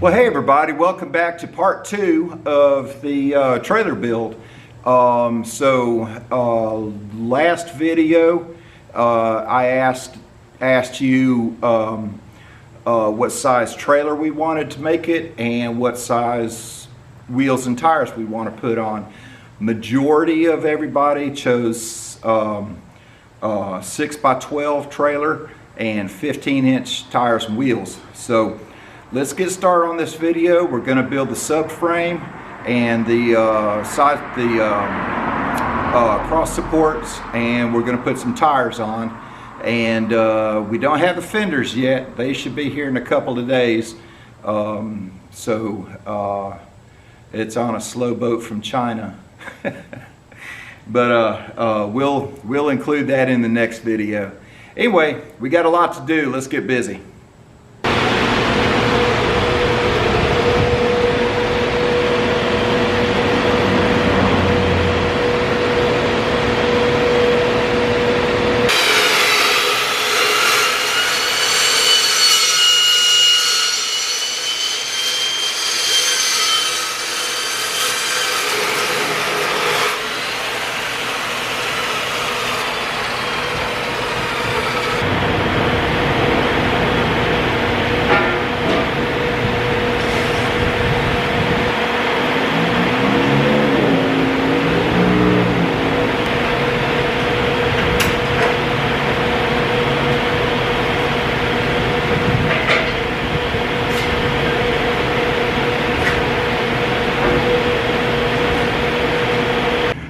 Well, hey everybody, welcome back to part 2 of the trailer build. Last video I asked you what size trailer we wanted to make it and what size wheels and tires we want to put on. Majority of everybody chose 6x12 trailer and 15-inch tires and wheels. So let's get started on this video. We're going to build the subframe and the cross supports, and we're going to put some tires on. And we don't have the fenders yet. They should be here in a couple of days. It's on a slow boat from China. But we'll include that in the next video. Anyway, we got a lot to do. Let's get busy.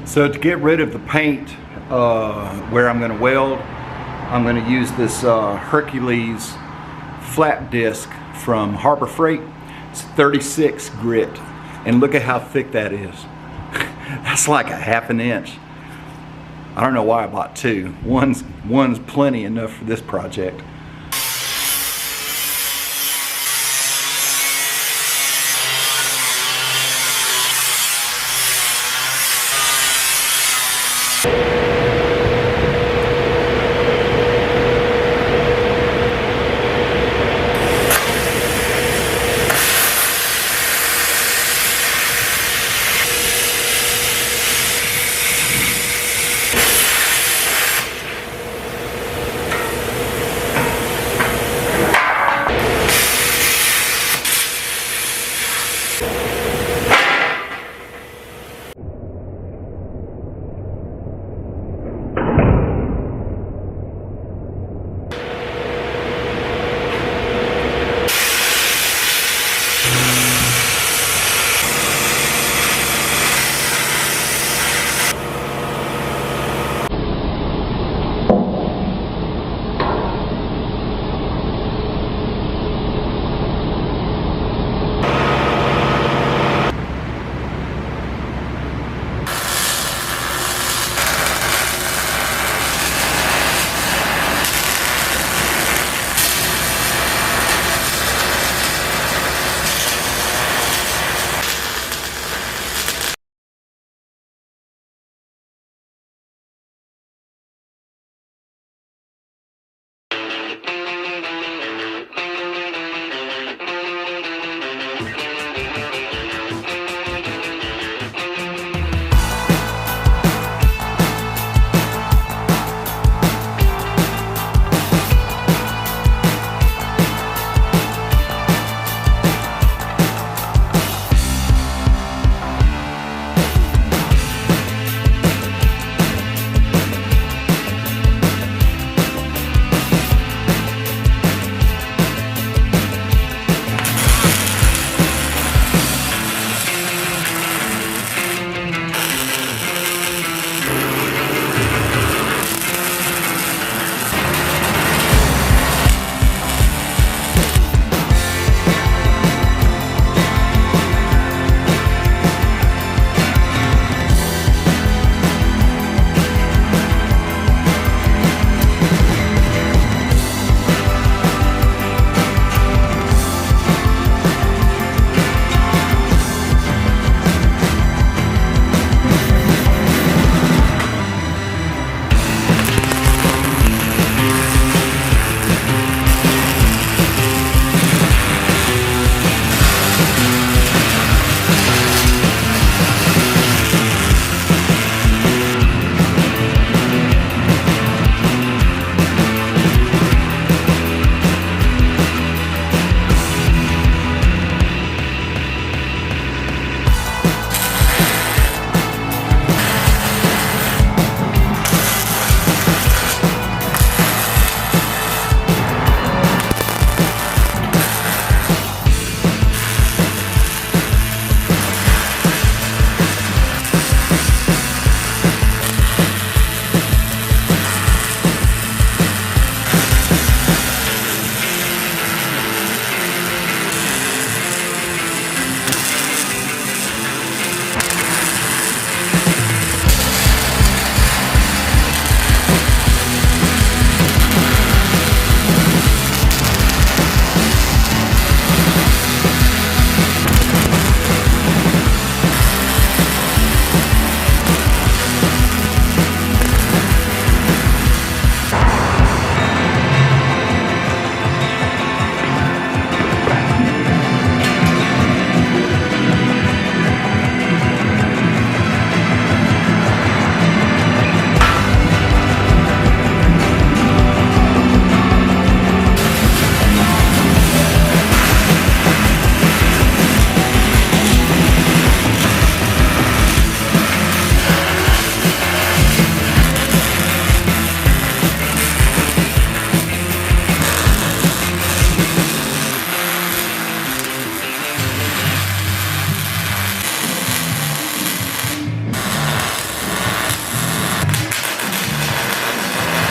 So to get rid of the paint where I'm going to weld, I'm going to use this Hercules flat disc from Harbor Freight. It's 36 grit, and look at how thick that is. That's like a ½ an inch. I don't know why I bought two. One's plenty enough for this project.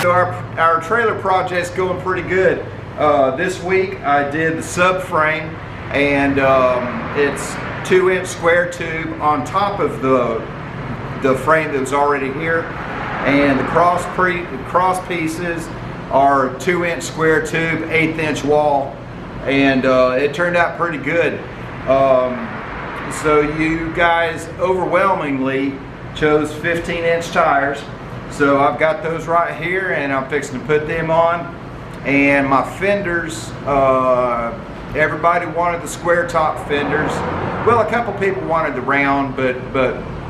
so our trailer project's going pretty good. This week I did the subframe, and it's 2-inch square tube on top of the frame that was already here, and the cross pieces are 2-inch square tube, 1/8 wall, and it turned out pretty good. So you guys overwhelmingly chose 15-inch tires. So I've got those right here, and I'm fixing to put them on. And my fenders, everybody wanted the square top fenders. Well, a couple people wanted the round, but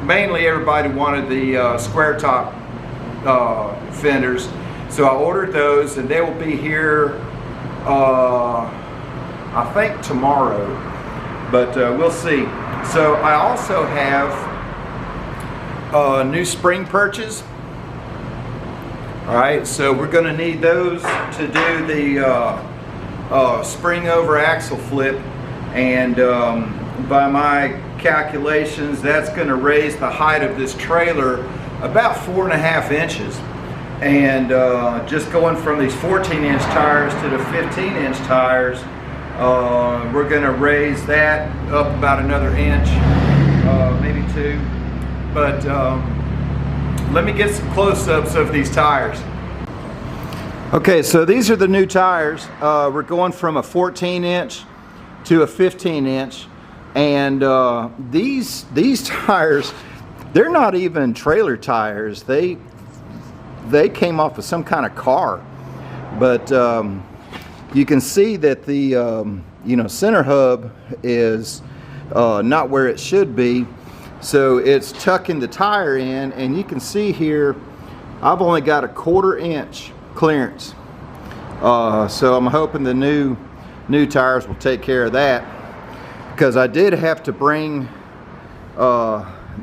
mainly everybody wanted the square top fenders. So I ordered those, and they will be here I think tomorrow, but we'll see. So I also have new spring perches. All right, so we're going to need those to do the spring over axle flip, and by my calculations, that's going to raise the height of this trailer about 4.5 inches. And just going from these 14-inch tires to the 15-inch tires, we're going to raise that up about another inch, maybe 2. But let me get some close-ups of these tires. Okay, so these are the new tires. We're going from a 14-inch to a 15-inch, and these tires, they're not even trailer tires. They came off of some kind of car, but you can see that the center hub is not where it should be. So it's tucking the tire in, and you can see here I've only got a 1/4 inch clearance. So I'm hoping the new tires will take care of that, because I did have to bring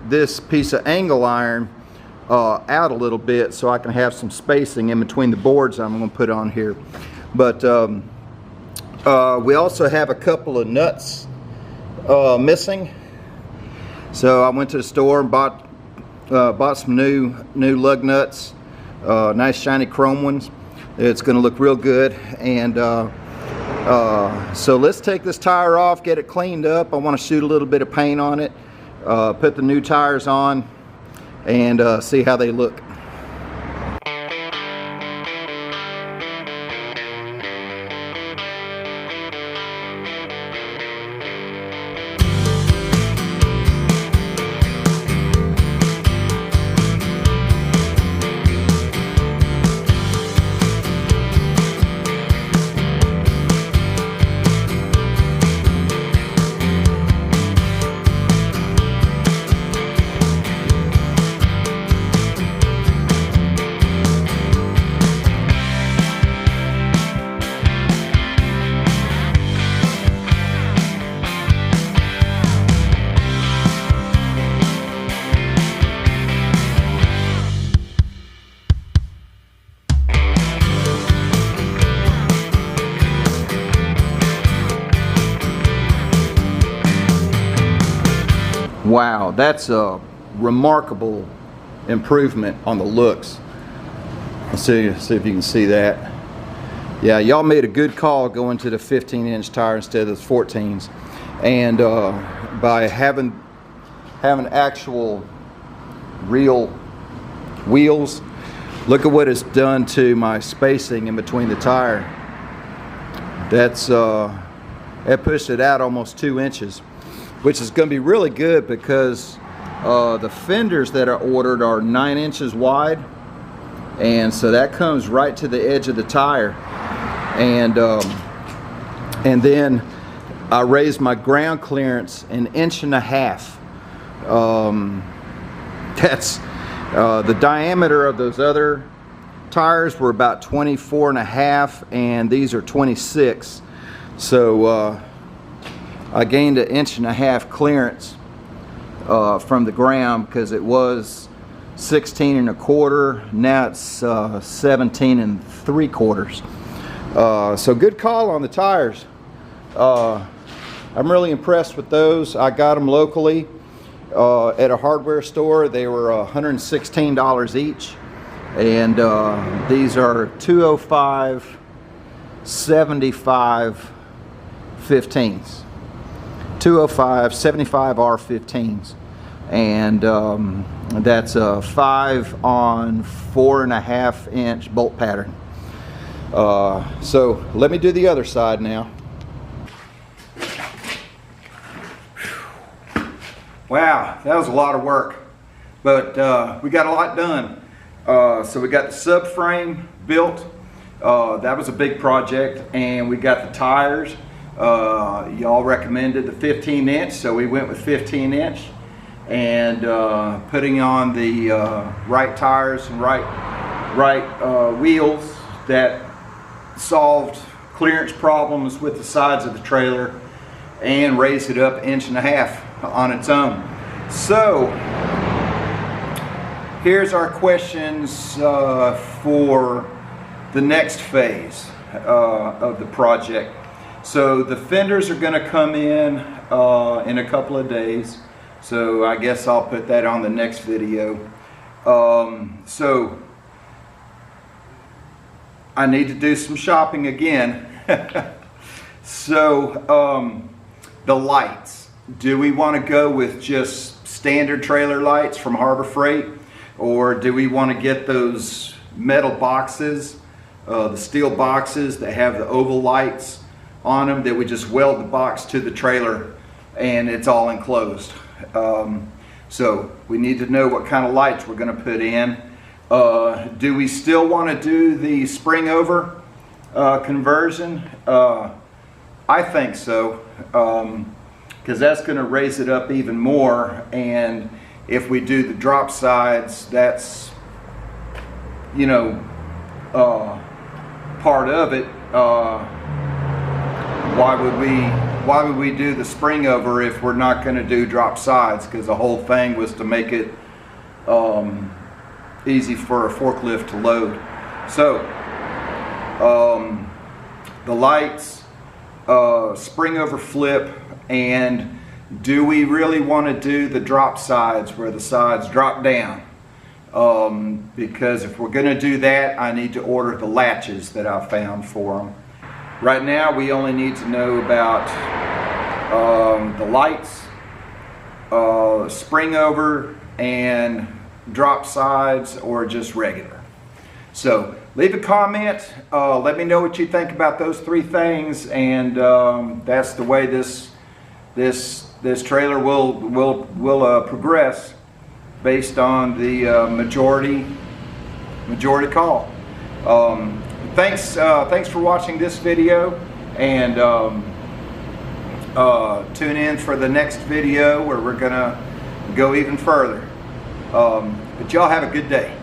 this piece of angle iron out a little bit so I can have some spacing in between the boards I'm going to put on here. But we also have a couple of nuts missing. So I went to the store and bought some new lug nuts, nice shiny chrome ones. It's going to look real good. And so let's take this tire off, get it cleaned up. I want to shoot a little bit of paint on it, put the new tires on, and see how they look. Wow, that's a remarkable improvement on the looks. Let's see if you can see that. Yeah, y'all made a good call going to the 15-inch tire instead of the 14s. And by having actual real wheels, look at what it's done to my spacing in between the tire. That's it pushed it out almost 2 inches, which is going to be really good because the fenders that are ordered are 9 inches wide, and so that comes right to the edge of the tire. And then I raised my ground clearance 1.5 inches. That's the diameter of those other tires were about 24.5, and these are 26. So I gained 1.5 inch clearance from the ground, because it was 16.25. Now it's 17.75. So good call on the tires. I'm really impressed with those. I got them locally at a hardware store. They were $116 each, And these are 205 75 15s, 205 75 R15s, and that's a 5 on 4.5 inch bolt pattern. So let me do the other side now. Wow, that was a lot of work, but we got a lot done. So we got the subframe built. That was a big project, and we got the tires. Y'all recommended the 15 inch, so we went with 15 inch, and putting on the right tires and right wheels that solved clearance problems with the sides of the trailer and raised it up 1.5 inches on its own. So here's our questions for the next phase of the project. So the fenders are going to come in a couple of days, so I guess I'll put that on the next video. So I need to do some shopping again. So the lights, do we want to go with just standard trailer lights from Harbor Freight, or do we want to get those metal boxes, the steel boxes that have the oval lights on them that we just weld the box to the trailer and it's all enclosed? So we need to know what kind of lights we're going to put in. Do we still want to do the spring over conversion? I think so, because that's going to raise it up even more, and if we do the drop sides, that's, you know, part of it. Why would we do the spring over if we're not going to do drop sides? Because the whole thing was to make it easy for a forklift to load. So the lights, spring over flip, and do we really want to do the drop sides where the sides drop down? Because if we're going to do that, I need to order the latches that I found for them. Right now we only need to know about the lights, spring over, and drop sides, or just regular. So leave a comment, let me know what you think about those 3 things, and that's the way this trailer will progress based on the majority call. Thanks for watching this video, and tune in for the next video where we're gonna go even further. But y'all have a good day.